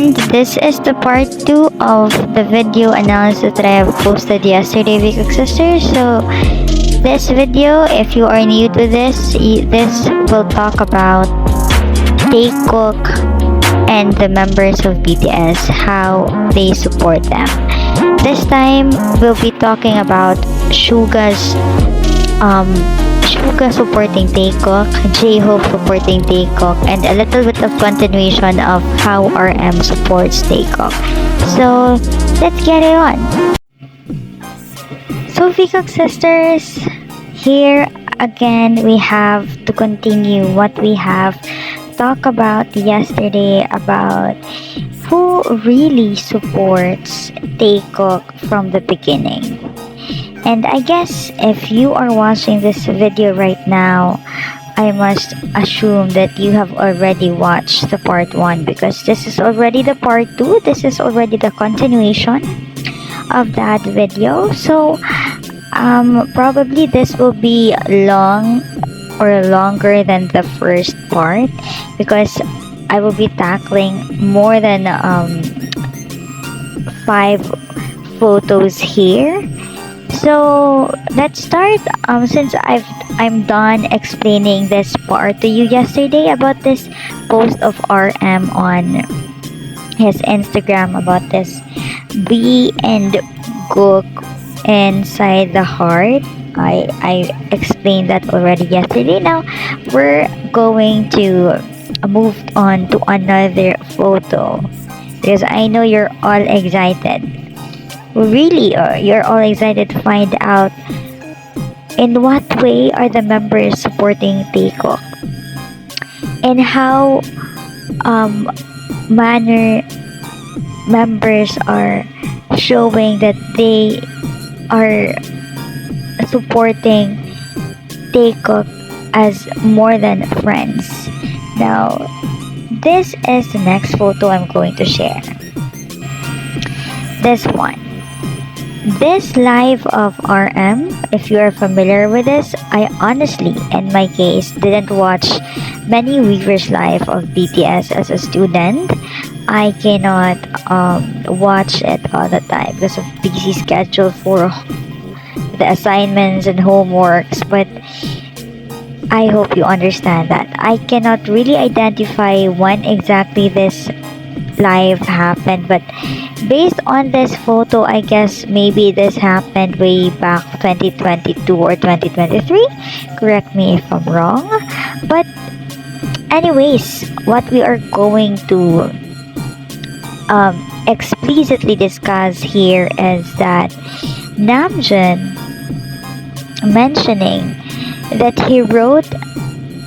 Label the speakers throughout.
Speaker 1: And this is the part 2 of the video analysis that I have posted yesterday, Vikook Sisters. So this video, if you are new to this will talk about Taekook and the members of BTS, how they support them. This time, we'll be talking about Suga supporting Taekook, jhope supporting Taekook, and a little bit of continuation of how RM supports Taekook. So, let's get it on. So, Vikook Sisters, here again we have to continue what we have talked about yesterday about who really supports Taekook from the beginning. And I guess if you are watching this video right now, I must assume that you have already watched the part 1 because this is already the part 2. This is already the continuation of that video. So probably this will be long or longer than the first part because I will be tackling more than 5 photos here. So let's start. Since I'm done explaining this part to you yesterday about this post of RM on his Instagram about this B and Gook inside the heart. I explained that already yesterday. Now we're going to move on to another photo because I know you're all excited. Really, you're all excited to find out in what way are the members supporting Taekook and how manner members are showing that they are supporting Taekook as more than friends. Now, this is the next photo I'm going to share. This one. This live of RM, if you are familiar with this, I honestly, in my case, didn't watch many Weavers live of BTS as a student. I cannot watch it all the time because of busy schedule for the assignments and homeworks, but I hope you understand that. I cannot really identify when exactly this live happened, but based on this photo, I guess maybe this happened way back 2022 or 2023. Correct me if I'm wrong. But anyways, what we are going to explicitly discuss here is that Namjoon mentioning that he wrote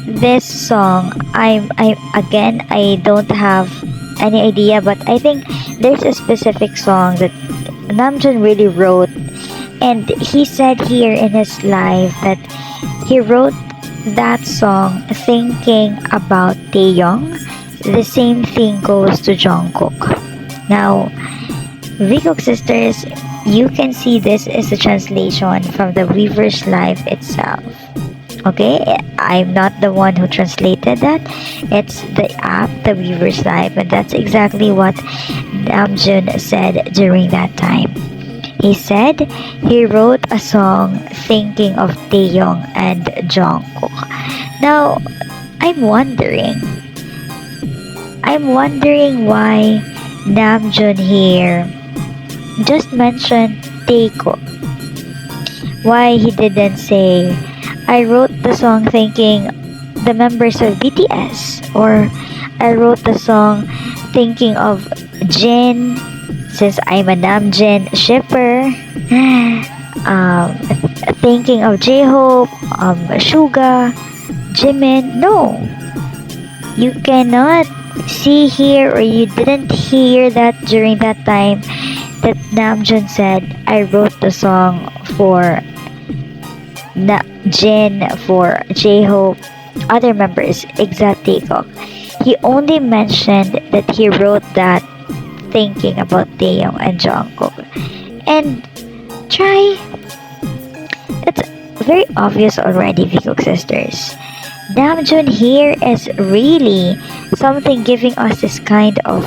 Speaker 1: this song. I don't have any idea, but I think there's a specific song that Namjoon really wrote, and he said here in his live that he wrote that song thinking about Taehyung. The same thing goes to Jungkook. Now, Vikook Sisters, you can see this is a translation from the Weavers live itself. Okay, I'm not the one who translated that. It's the app, the Weavers Live, and that's exactly what Namjoon said during that time. He said he wrote a song thinking of Taehyung and Jungkook. Now, I'm wondering why Namjoon here just mentioned Taekook. Why he didn't say I wrote the song thinking the members of BTS, or I wrote the song thinking of Jin, since I'm a Namjoon shipper, thinking of jhope, Suga, Jimin. No, you cannot see here, or you didn't hear that during that time that Namjoon said I wrote the song for Jin, for jhope, other members except Taekook. He only mentioned that he wrote that thinking about Taehyung and Jungkook. And it's very obvious already, Vikook Sisters. Namjoon here is really something giving us this kind of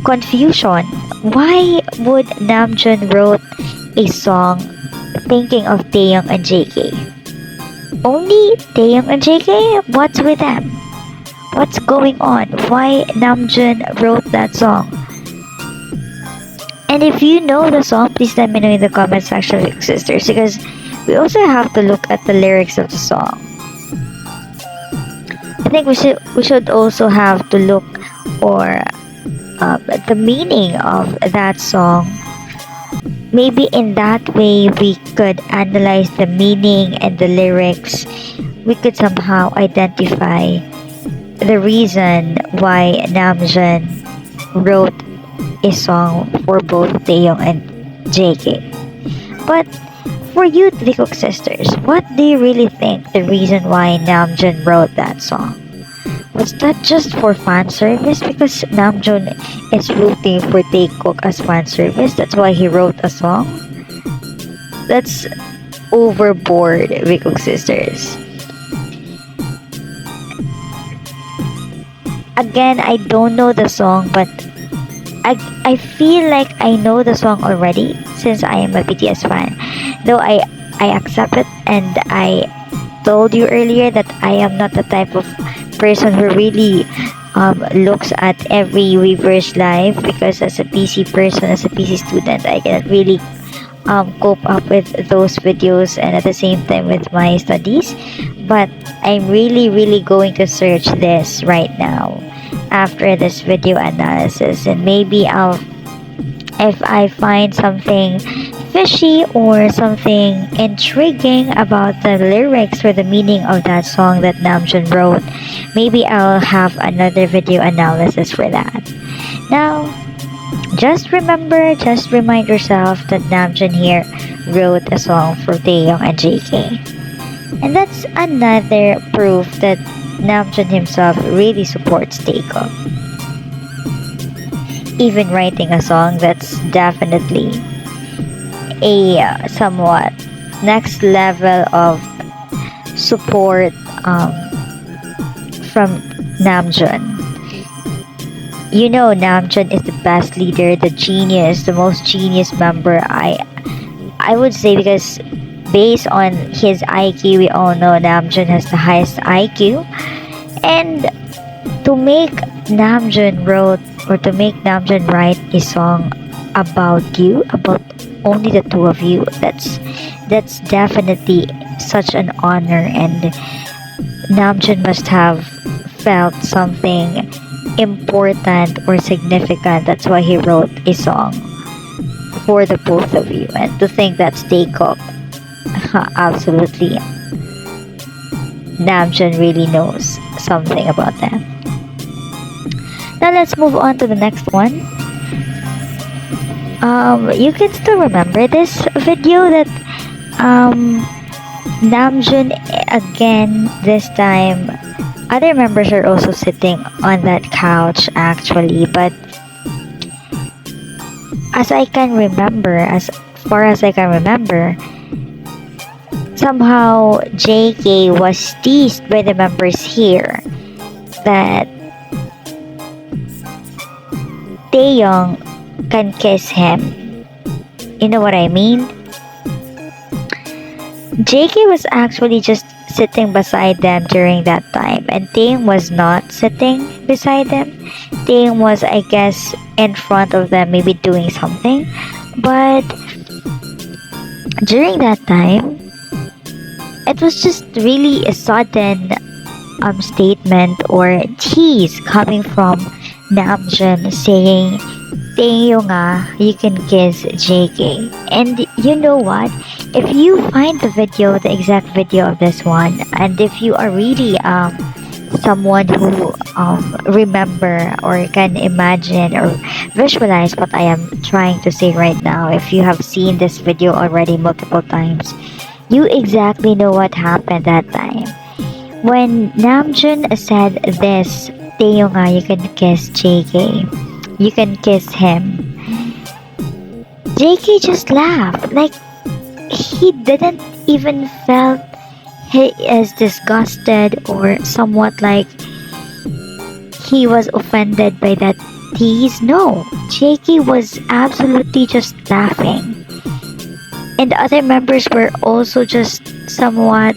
Speaker 1: confusion. Why would Namjoon wrote a song thinking of Taehyung and JK? Only Taehyung and JK? What's with them? What's going on? Why Namjoon wrote that song? And if you know the song, please let me know in the comment section, sisters, because we also have to look at the lyrics of the song. I think we should also have to look for the meaning of that song. Maybe in that way we could analyze the meaning and the lyrics. We could somehow identify the reason why Namjoon wrote a song for both Taehyung and JK. But for you, Taekook sisters, what do you really think the reason why Namjoon wrote that song? Was that just for fan service? Because Namjoon is rooting for Taekook as fan service, that's why he wrote a song? That's overboard, Taekook sisters. Again, I don't know the song, but I feel like I know the song already since I am a BTS fan. Though I accept it, and I told you earlier that I am not the type of person who really looks at every Weverse live, because as a PC person, as a PC student, I cannot really cope up with those videos and at the same time with my studies. But I'm really going to search this right now after this video analysis, and maybe if I find something fishy or something intriguing about the lyrics or the meaning of that song that Namjoon wrote, maybe I'll have another video analysis for that. Now, just remind yourself that Namjoon here wrote a song for Taehyung and JK. And that's another proof that Namjoon himself really supports Taekook. Even writing a song that's definitely a somewhat next level of support from Namjoon. You know, Namjoon is the best leader, the genius, the most genius member, I would say, because based on his IQ, we all know Namjoon has the highest IQ. And to make Namjoon write a song about you, about only the two of you, that's definitely such an honor, and Namjoon must have felt something important or significant. That's why he wrote a song for the both of you. And to think that's Taekook, absolutely, Namjoon really knows something about them. Now let's move on to the next one. You can still remember this video that Namjoon, again this time, other members are also sitting on that couch actually, but as far as I can remember, somehow JK was teased by the members here that Taehyung can kiss him. You know what I mean? JK was actually just sitting beside them during that time, and Taehyung was not sitting beside them. Taehyung was, I guess, in front of them, maybe doing something. But during that time, it was just really a sudden statement or tease coming from Namjoon saying, Taehyung, you can kiss JK. And you know what? If you find the exact video of this one, and if you are really someone who remember or can imagine or visualize what I am trying to say right now, if you have seen this video already multiple times, you exactly know what happened that time. When Namjoon said this, Taehyung, you can kiss JK. You can kiss him. JK just laughed. Like, he didn't even felt he is disgusted or somewhat like he was offended by that tease? No, JK was absolutely just laughing. And the other members were also just somewhat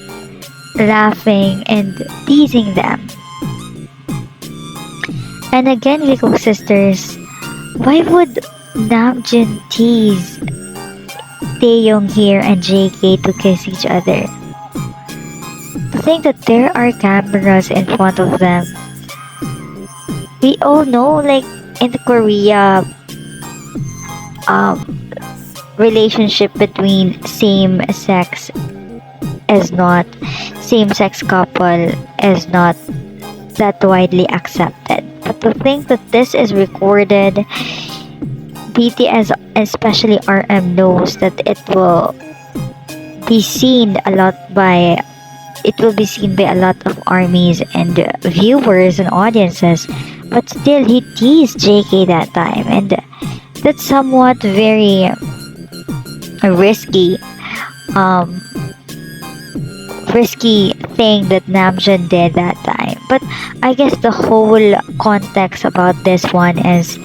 Speaker 1: laughing and teasing them. And again, Giko sisters, why would Namjoon tease Taehyung here and JK to kiss each other? To think that there are cameras in front of them. We all know, like in Korea, um, relationship between same-sex couple is not that widely accepted. But to think that this is recorded, BTS, especially RM, knows that be seen a lot by it will be seen by a lot of armies and viewers and audiences. But still, he teased JK that time, and that's somewhat very risky, um, risky thing that Namjoon did that time. But I guess the whole context about this one is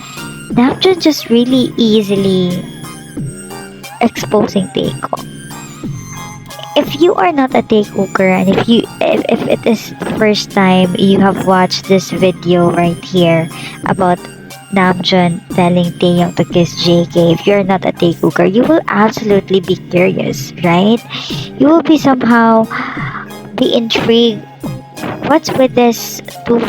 Speaker 1: Namjoon just really easily exposing Taekook. If you are not a Taekooker, and if it is the first time you have watched this video right here about Namjoon telling Taehyung to kiss JK, if you're not a Taekooker, you will absolutely be curious, right? You will be somehow be intrigued. What's with this two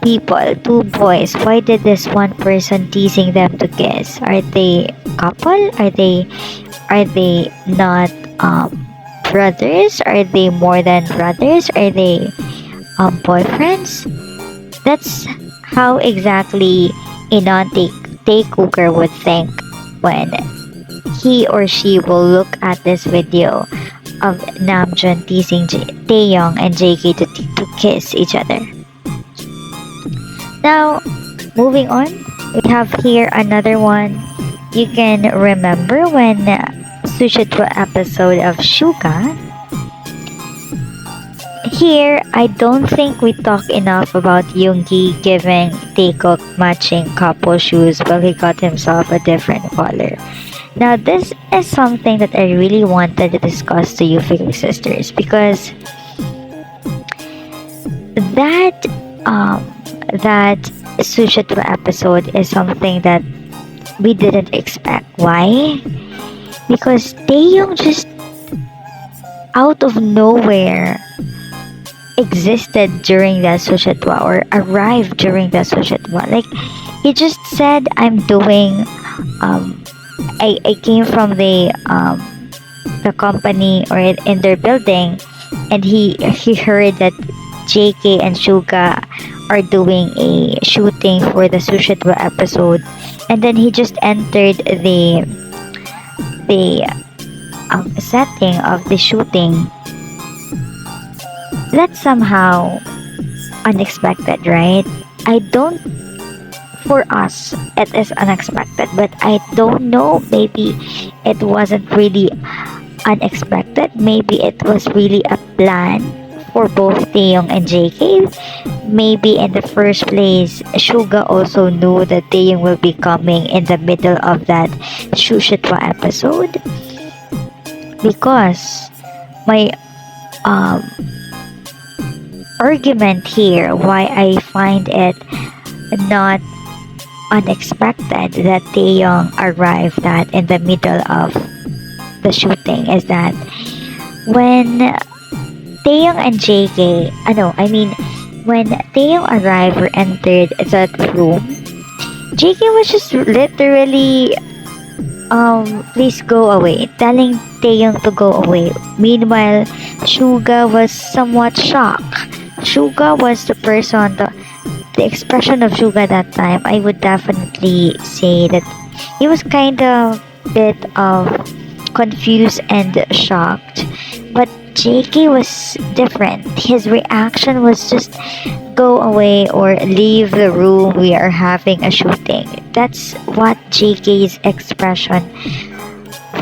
Speaker 1: boys? Why did this one person teasing them to kiss? Are they couple? Are they not brothers? Are they more than brothers? Are they boyfriends? That's how exactly a non-Taekooker would think when he or she will look at this video of Namjoon teasing Taehyung and JK to kiss each other. Now, moving on, we have here another one. You can remember when Sushitwa episode of Suga. Here, I don't think we talk enough about Yoongi giving Taekook matching couple shoes while he got himself a different color. Now, this is something that I really wanted to discuss to you, Figure Sisters, because that Sushitwa episode is something that we didn't expect. Why? Because Taehyung just out of nowhere existed during the Sushitwa, or arrived during the Sushitwa. Like, he just said, I'm doing I came from the company or in their building, and he heard that JK and Suga are doing a shooting for the Sushitwa episode, and then he just entered the setting of the shooting. That's somehow unexpected, right? For us, it is unexpected, but I don't know, maybe it wasn't really unexpected. Maybe it was really a plan for both Taehyung and JK. Maybe in the first place, Suga also knew that Taehyung will be coming in the middle of that Shushitwa episode. Because my argument here, why I find it not unexpected that Taehyung arrived in the middle of the shooting, is that when Taehyung and JK, when Taehyung arrived or entered that room, JK was just literally, please go away, telling Taehyung to go away. Meanwhile, Suga was somewhat shocked. Suga was the person, the expression of Suga that time, I would definitely say that he was kind of bit of confused and shocked. But JK was different. His reaction was just go away or leave the room, we are having a shooting. That's what JK's expression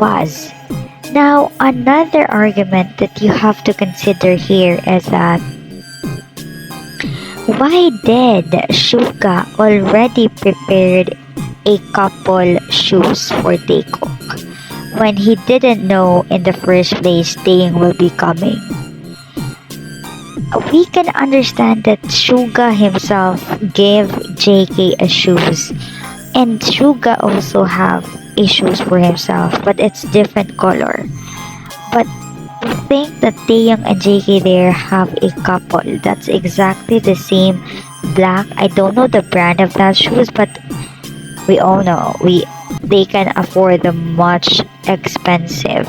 Speaker 1: was. Now, another argument that you have to consider here is that Why did Suga already prepared a couple shoes for Taekook when he didn't know in the first place Taehyung will be coming? We can understand that Suga himself gave JK a shoes, and Suga also have a shoes for himself, but it's different color. But to think that Taeyong and JK there have a couple that's exactly the same black. I don't know the brand of that shoes, but we all know they can afford the much expensive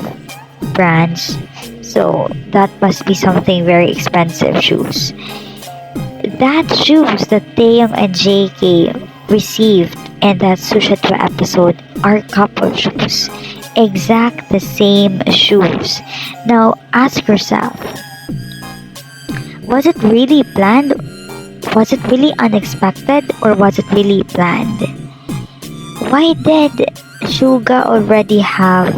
Speaker 1: brands. So that must be something very expensive shoes. That shoes that Taeyong and JK received in that Sushatwa episode are couple shoes. Exact the same shoes. Now ask yourself, was it really planned? Was it really unexpected, or was it really planned? Why did Suga already have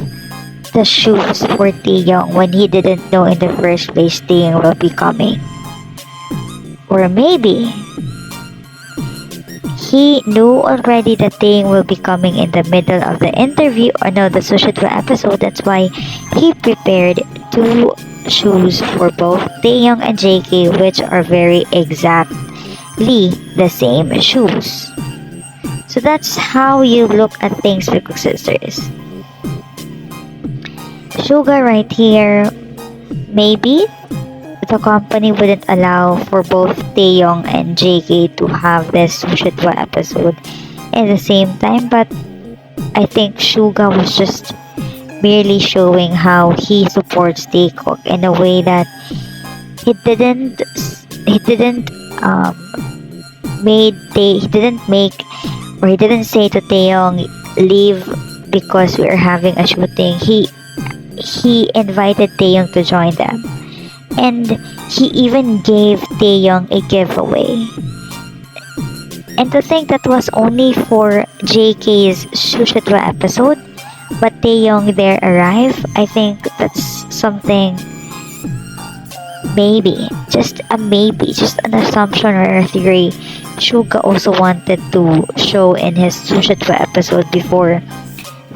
Speaker 1: the shoes for Taeyong when he didn't know in the first place Taeyong will be coming? Or maybe he knew already that Taeyong will be coming in the middle of the interview, or no, the Sushitwa episode. That's why he prepared two shoes for both Taeyong and JK, which are very exactly the same shoes. So that's how you look at things, Taekook sisters. Suga right here, maybe the company wouldn't allow for both Taeyong and JK to have this Sushitwa episode at the same time, but I think Suga was just merely showing how he supports Taekook in a way that he didn't um he didn't make, or he didn't say to Taeyong, leave because we are having a shooting. He invited Taeyong to join them, and he even gave Taeyong a giveaway. And to think that was only for JK's Sushitwa episode, but Taeyong there arrived, I think that's something, maybe, just an assumption or a theory. Suga also wanted to show in his Sushitwa episode before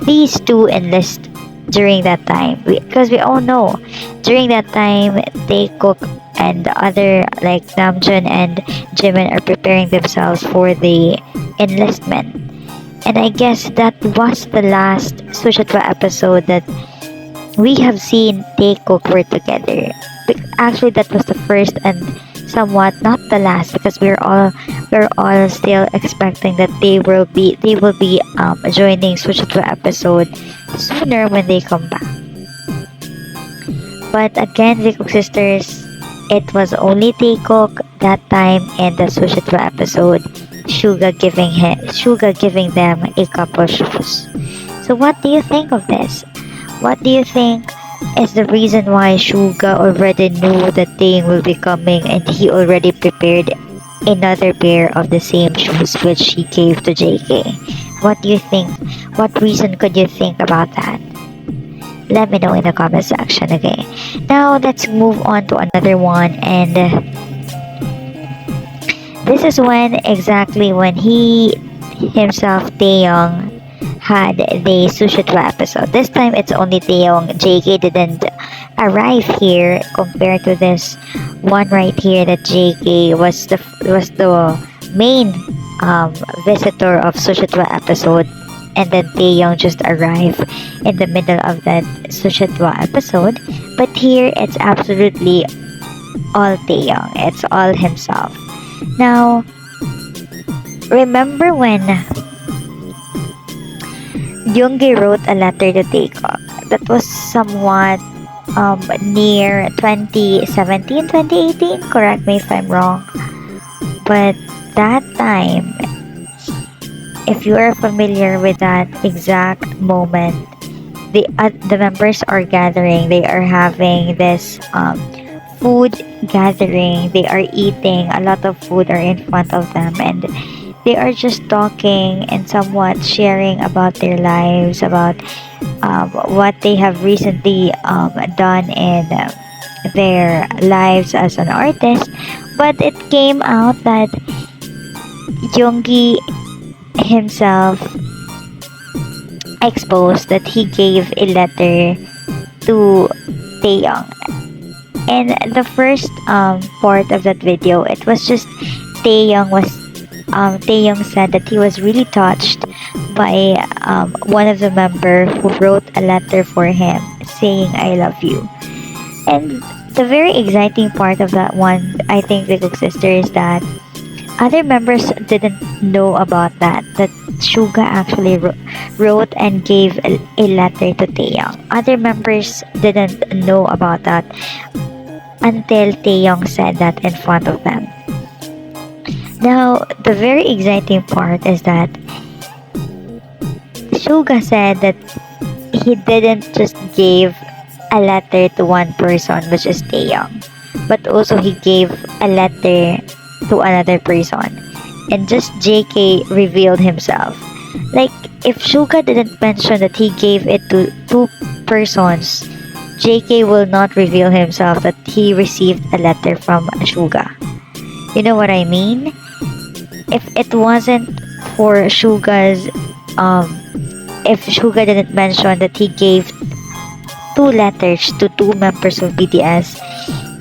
Speaker 1: these two enlist during that time, because we all know during that time Taekook and the other, like Namjoon and Jimin, are preparing themselves for the enlistment. And I guess that was the last Sushitwa episode that we have seen Taekook were together. Actually, that was the first and somewhat not the last, because we're all still expecting that they will be joining Sushitwa episode sooner when they come back. But again, Taekook sisters, it was only Taekook that time in the Sushitwa episode. Suga giving them a couple shoes. So what do you think of this? What do you think is the reason why Suga already knew that Taeyong will be coming, and he already prepared another pair of the same shoes which he gave to JK? What do you think? What reason could you think about that? Let me know in the comment section, okay? Now let's move on to another one, and this is when he himself, Taeyong, had the Sushitwa episode. This time it's only Taeyong. JK didn't arrive here, compared to this one right here that JK was the main visitor of Sushitwa episode, and then Taeyong just arrived in the middle of that Sushitwa episode. But here it's absolutely all Taeyong. It's all himself. Now, remember when Yoongi wrote a letter to Taekook? That was somewhat near 2017, 2018. Correct me if I'm wrong. But that time, if you are familiar with that exact moment, the members are gathering. They are having this food gathering. They are eating. A lot of food are in front of them, and they are just talking and somewhat sharing about their lives, about what they have recently done in their lives as an artist. But it came out that Yoongi himself exposed that he gave a letter to Taehyung. And the first part of that video, it was just Taehyung was Taehyung said that he was really touched by one of the member who wrote a letter for him saying I love you. And the very exciting part of that one, I think, the Cook sister, is that other members didn't know about that Suga actually wrote and gave a letter to Taehyung. Other members didn't know about that until Taehyung said that in front of them. Now, the very exciting part is that Suga said that he didn't just give a letter to one person, which is Taehyung, but also he gave a letter to another person. And just JK revealed himself. Like, if Suga didn't mention that he gave it to two persons, JK will not reveal himself that he received a letter from Suga. You know what I mean? If it wasn't for Suga's if Suga didn't mention that he gave two letters to two members of BTS,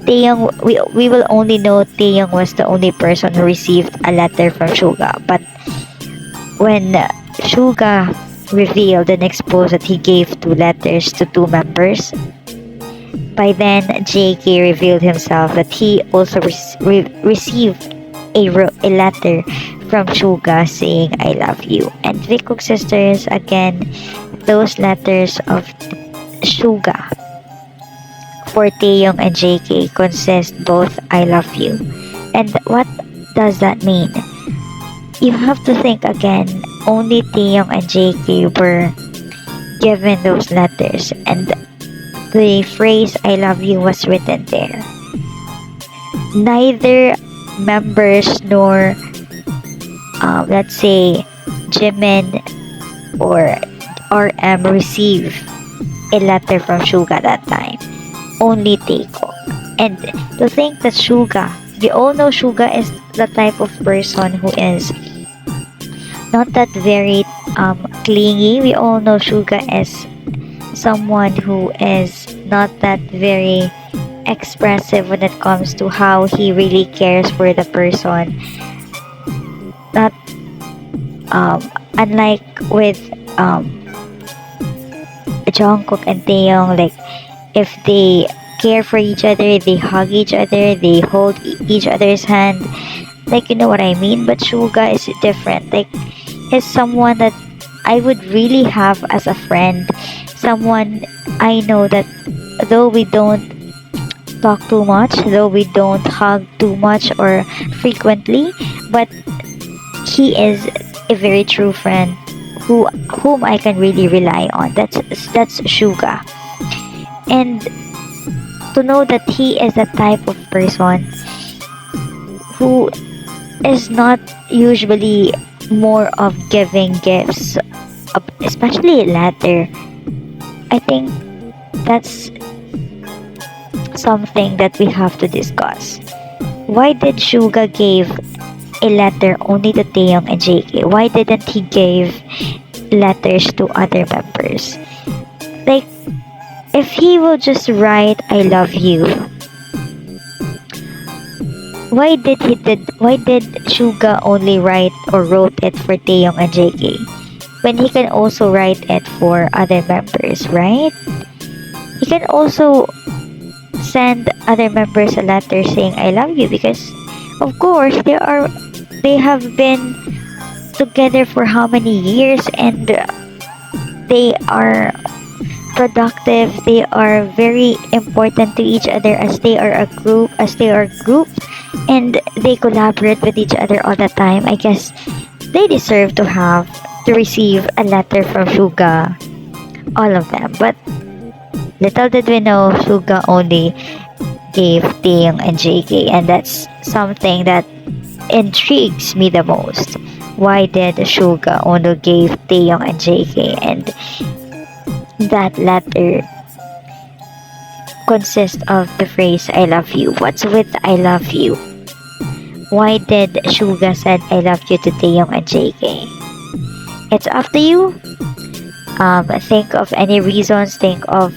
Speaker 1: Taehyung, we will only know Taehyung was the only person who received a letter from Suga. But when Suga revealed and exposed that he gave two letters to two members, by then JK revealed himself that he also received a letter from Suga saying I love you. And the Cook sisters, again, those letters of Suga for Taehyung and JK consist both I love you. And what does that mean? You have to think again, only Taehyung and JK were given those letters, and the phrase I love you was written there. Neither members nor let's say Jimin or RM receive a letter from Suga that time. Only Taekook. And to think that Suga, we all know Suga is the type of person who is not that very clingy. We all know Suga is someone who is not that very expressive when it comes to how he really cares for the person. Not unlike with Jungkook and Taehyung, like if they care for each other, they hug each other, they hold each other's hand, like, you know what I mean. But Suga is different. Like, he's someone that I would really have as a friend, someone I know that though we don't talk too much, though we don't hug too much or frequently, but he is a very true friend whom I can really rely on. That's Suga. And to know that he is the type of person who is not usually more of giving gifts, especially a letter, I think that's something that we have to discuss. Why did Suga give a letter only to Taehyung and JK? Why didn't he give letters to other members? Like, if he will just write I love you, why did Suga only write or wrote it for Taehyung and JK when he can also write it for other members, right? He can also send other members a letter saying I love you, because of course they have been together for how many years, and they are productive, they are very important to each other as they are a group, and they collaborate with each other all the time. I guess they deserve to receive a letter from Suga, all of them. But little did we know, Suga only gave Taehyung and JK, and that's something that intrigues me the most. Why did Suga only give Taehyung and JK, and that letter consists of the phrase I love you? What's with I love you? why did Suga said I love you to Taeyong and JK? It's up to you. Think of any reasons, think of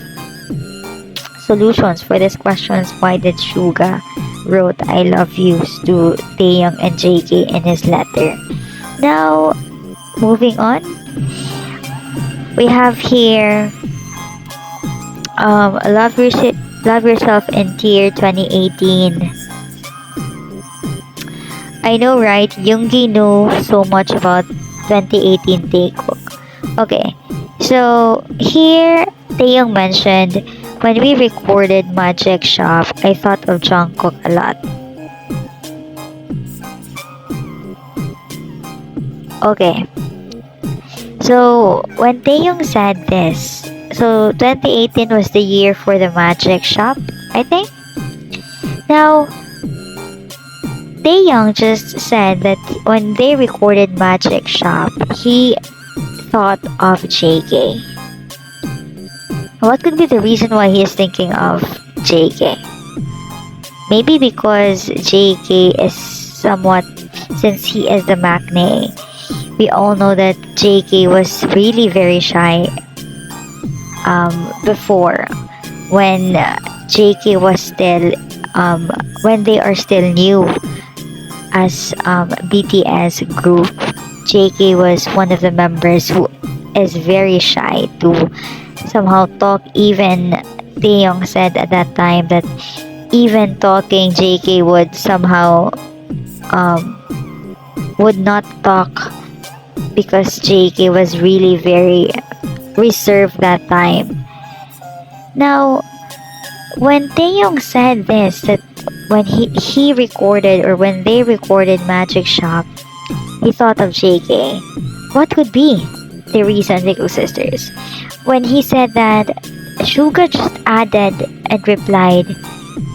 Speaker 1: solutions for these questions. Why did Suga wrote I love you to Taeyong and JK in his letter? Now, moving on, we have here love yourself in Tier 2018. I know, right? Yoongi knew so much about 2018 Taekook. Okay, so here Taeyong mentioned, when we recorded Magic Shop, I thought of Jungkook a lot. Okay, so when Taeyong said this, so 2018 was the year for the Magic Shop, I think. Now, Taehyung just said that when they recorded Magic Shop, he thought of JK. What could be the reason why he is thinking of JK? Maybe because JK is somewhat, since he is the maknae, we all know that JK was really very shy before, when JK was still when they are still new as BTS group. JK was one of the members who is very shy to somehow talk. Even Taeyong said at that time that even talking, JK would somehow would not talk because JK was really very reserved that time. Now, when Taeyong said this, that when he recorded, or when they recorded Magic Shop, he thought of JK. What could be the reason, Taekook sisters? When he said that, Suga just added and replied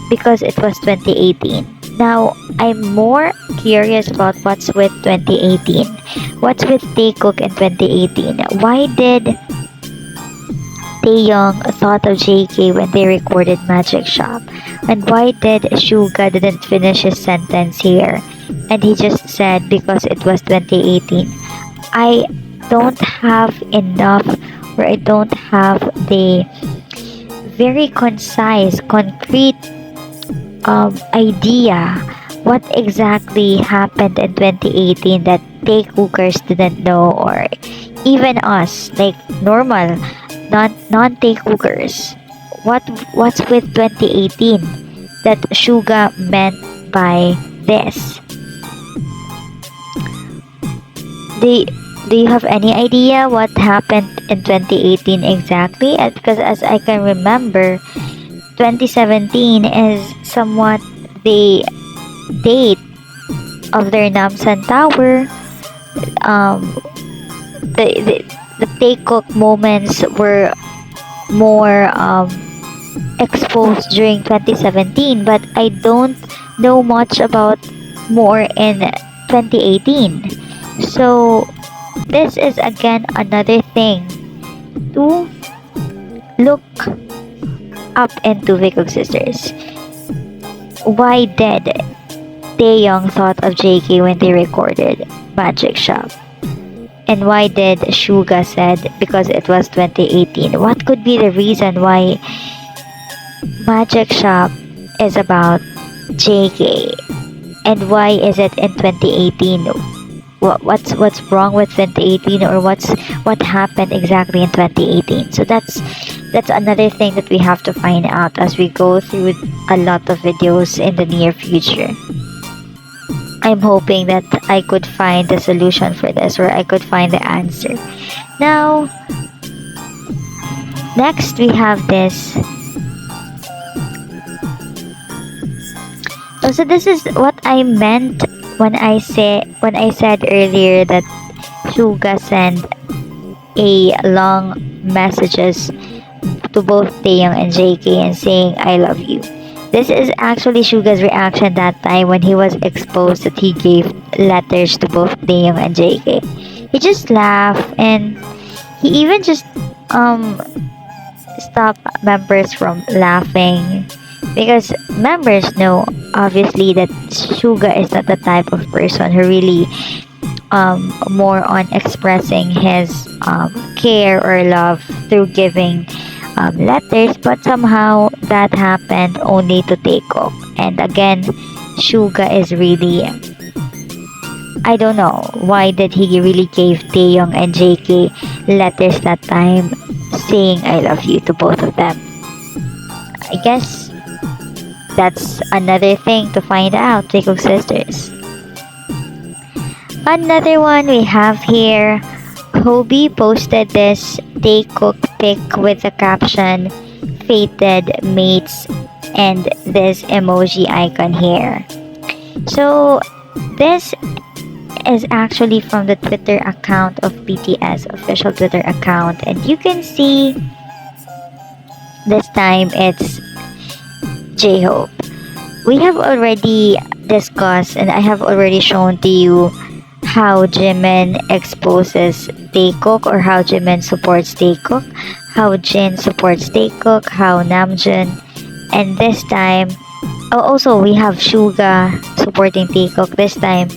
Speaker 1: because it was 2018. Now, I'm more curious about what's with 2018. What's with Taekook in 2018? Why did Taehyung thought of JK when they recorded Magic Shop? And why did Suga didn't finish his sentence here, and he just said because it was 2018? I don't have enough, or I don't have the very concise, concrete idea what exactly happened in 2018 that Taekookers didn't know, or even us, like normal non-Taekookers. What's with 2018 that Suga meant by this? Do you have any idea what happened in 2018 exactly? Because as I can remember, 2017 is somewhat the date of their Namsan Tower. The Taekook moments were more exposed during 2017, but I don't know much about more in 2018. So this is again another thing to look up into Taekook sisters. Why did Taehyung thought of JK when they recorded Magic Shop? And why did Suga said because it was 2018? What could be the reason why Magic Shop is about JK? And why is it in 2018? What's wrong with 2018, or what happened exactly in 2018? So that's another thing that we have to find out as we go through a lot of videos in the near future. I'm hoping that I could find the solution for this, or I could find the answer. Now, next we have this. Oh, so this is what I meant when I said earlier that Suga sent a long messages to both Taehyung and JK and saying I love you. This is actually Suga's reaction that time when he was exposed that he gave letters to both Taehyung and JK. He just laughed, and he even just stopped members from laughing because members know obviously that Suga is not the type of person who really more on expressing his care or love through giving letters, but somehow that happened only to Taekook. And again, Suga is really, I don't know why did he really gave Taehyung and JK letters that time saying I love you to both of them. I guess that's another thing to find out, Taekook sisters. Another one we have here, Hobie posted this Taekook pic with the caption fated mates and this emoji icon here. So this is actually from the Twitter account of BTS, official Twitter account, and you can see this time it's J-Hope. We have already discussed and I have already shown to you how Jimin exposes Taekook, or how Jimin supports Taekook, how Jin supports Taekook, how Namjoon, and this time, also we have Suga supporting Taekook. This time,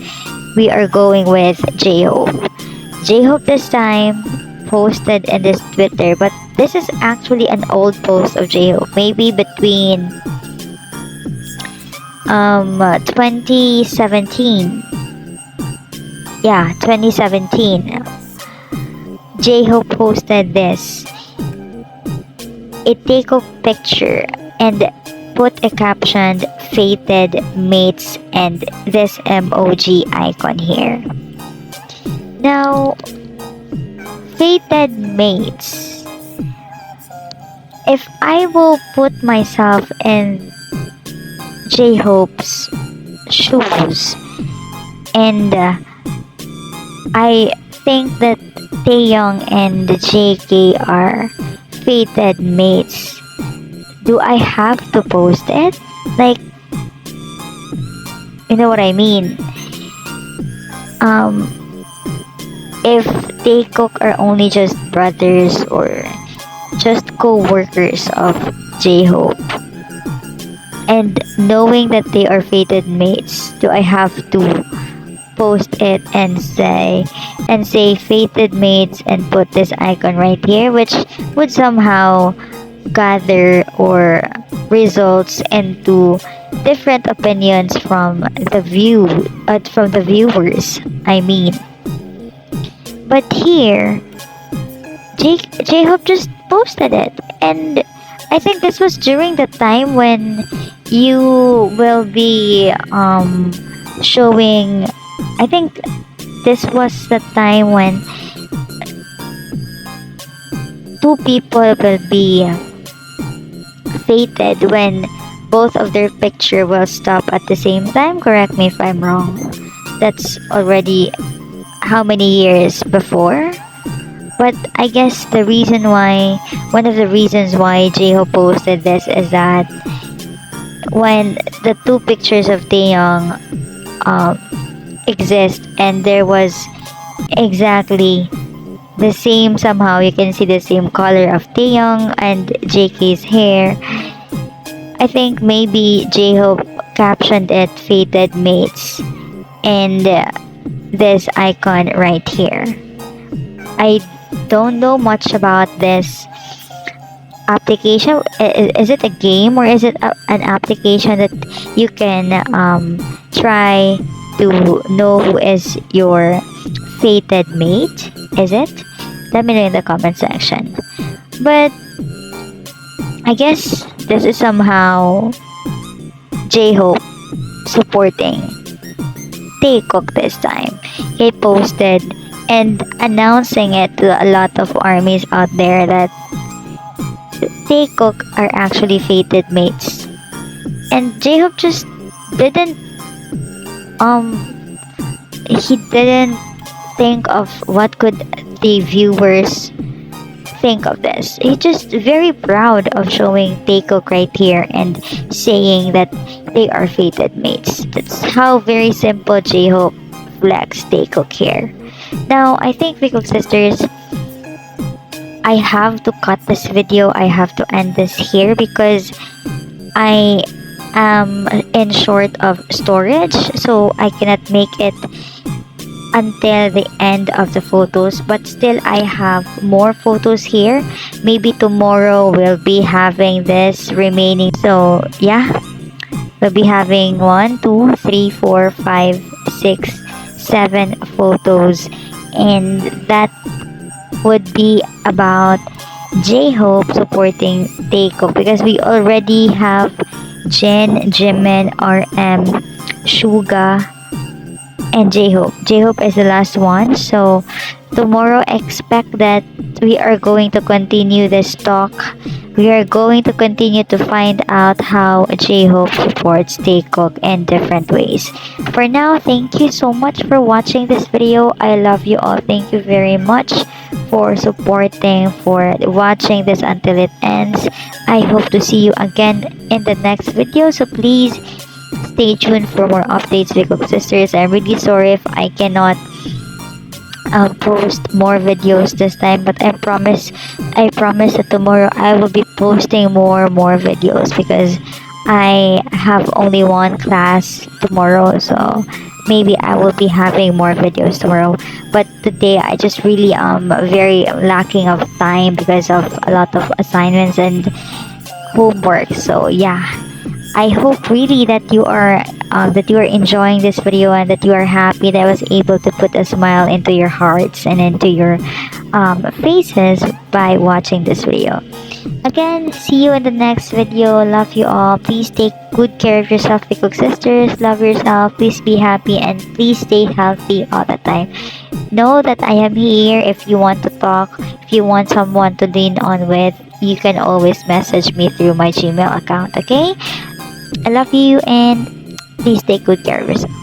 Speaker 1: we are going with J-Hope. J-Hope this time posted in this Twitter, but this is actually an old post of J-Hope, maybe between 2017. Yeah, 2017. J-Hope posted this. A Taekook picture and put a caption fated mates and this emoji icon here. Now, fated mates. If I will put myself in J-Hope's shoes, and I think that Taehyung and JK are fated mates, do I have to post it? Like, you know what I mean? If Taekook are only just brothers or just co-workers of J-Hope, and knowing that they are fated mates, do I have to post it and say fated mates and put this icon right here, which would somehow gather or results into different opinions from the viewers, I mean. But here J-Hope just posted it, and I think this was during the time when you will be showing, I think this was the time when two people will be fated when both of their picture will stop at the same time. Correct me if I'm wrong. That's already how many years before? But I guess one of the reasons why J-Hope posted this is that when the two pictures of Taehyung exist and there was exactly the same, somehow you can see the same color of Taehyung and JK's hair, I think maybe J-Hope captioned it fated mates and this icon right here. I don't know much about this application. Is it a game or is it an application that you can try to know who is your fated mate? Is it? Let me know in the comment section. But I guess this is somehow J-Hope supporting Taekook this time. He posted and announcing it to a lot of armies out there that Taekook are actually fated mates. And J-Hope just didn't he didn't think of what could the viewers think of this. He's just very proud of showing Taekook right here and saying that they are fated mates. That's how very simple J-Hope flex Taekook here. Now, I think Taekook sisters, I have to cut this video. I have to end this here because I am in short of storage, so I cannot make it until the end of the photos, but still I have more photos here. Maybe tomorrow we'll be having this remaining. So yeah, we'll be having 1, 2, 3, 4, 5, 6, 7 photos, and that would be about J-Hope supporting Taekook, because we already have Jin, Jimin, RM, Suga, and J-Hope. J-Hope is the last one. So tomorrow expect that we are going to continue this talk. We are going to continue to find out how J-Hope supports Taekook in different ways. For now, thank you so much for watching this video. I love you all. Thank you very much for supporting, for watching this until it ends. I hope to see you again in the next video. So please stay tuned for more updates, Taekook sisters. I'm really sorry if I cannot post more videos this time, but I promise that tomorrow I will be posting more videos, because I have only one class tomorrow, so maybe I will be having more videos tomorrow. But today I just really very lacking of time because of a lot of assignments and homework. So yeah, I hope really that you are enjoying this video, and that you are happy that I was able to put a smile into your hearts and into your faces by watching this video. Again, see you in the next video. Love you all. Please take good care of yourself, Taekook sisters. Love yourself. Please be happy, and please stay healthy all the time. Know that I am here if you want to talk, if you want someone to lean on with. You can always message me through my Gmail account, okay? I love you, and please take good care of yourself.